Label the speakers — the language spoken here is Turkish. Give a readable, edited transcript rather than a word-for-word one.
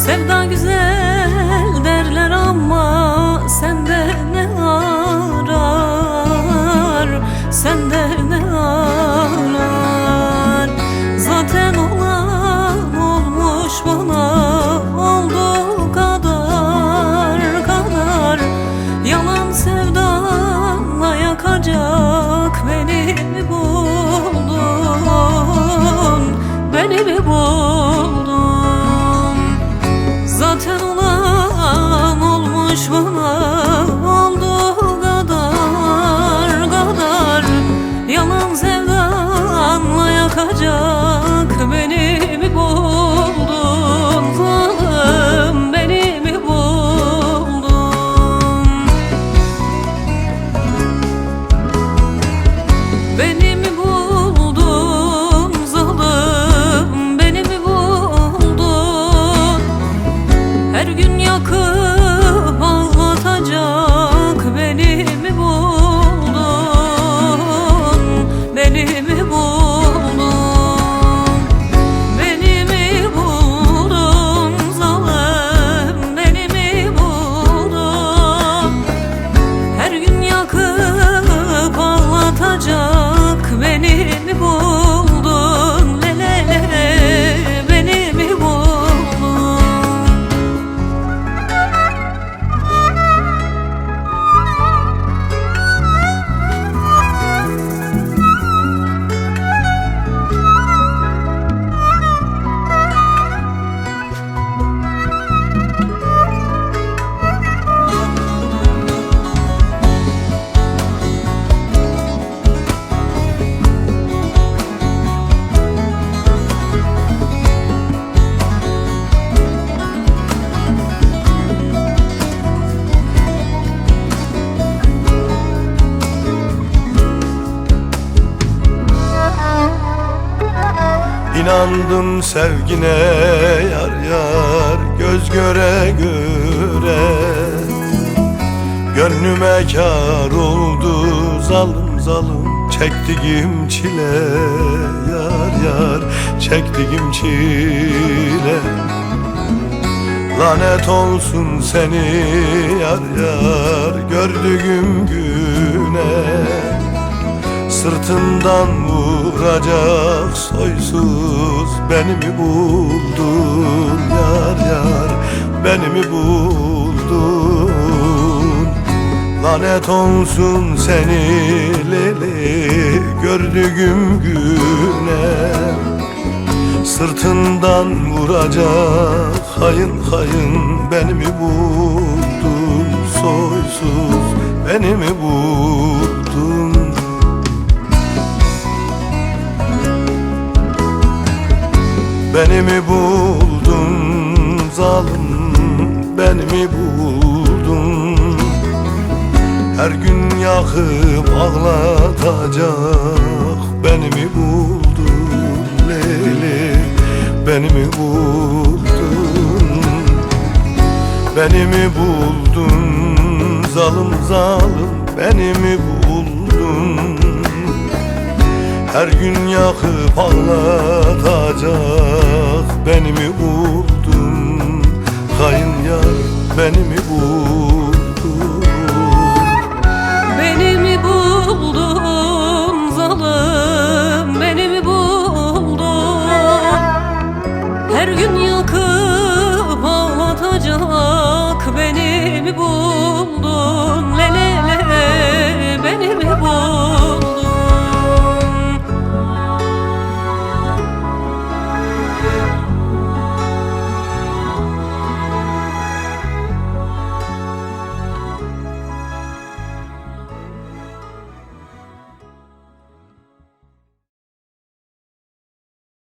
Speaker 1: Sevda güzel derler ama sende ne arar, sende ne arar? Zaten olan olmuş bana, olduğu kadar kadar. Yalan sevdanla yakacak beni mi buldun, beni mi buldun? Zaten olan olmuş bana, olduğu kadar kadar. Yalan sevdanla yakacak beni mi buldun? Zalim beni mi buldun? Beni mi buldun zalim, beni mi buldun? Her gün yakıp ağlatacak beni mi buldun, beni mi buldun? Beni mi buldun zalim, beni mi buldun? Her gün yakıp ağlatacak beni mi buldun? Le le le le, beni mi buldun?
Speaker 2: İnandım sevgine yar yar, göz göre göre. Gönlüme kâr oldu zalim zalim, çektiğim çile yar yar, çektiğim çile. Lanet olsun seni yar yar, gördüğüm güne. Sırtından vuracak soysuz beni mi buldun yar yar, beni mi buldun? Lanet olsun seni leli, gördüğüm güne. Sırtından vuracak hayın hayın beni mi buldun? Soysuz beni mi buldun? Beni mi buldun zalim, beni mi buldun? Her gün yakıp ağlatacak beni mi buldun? Leyli, beni mi buldun? Beni mi buldun zalim zalim, beni mi buldun? Her gün yakıp ağlatacak beni mi buldun? Hain yar beni mi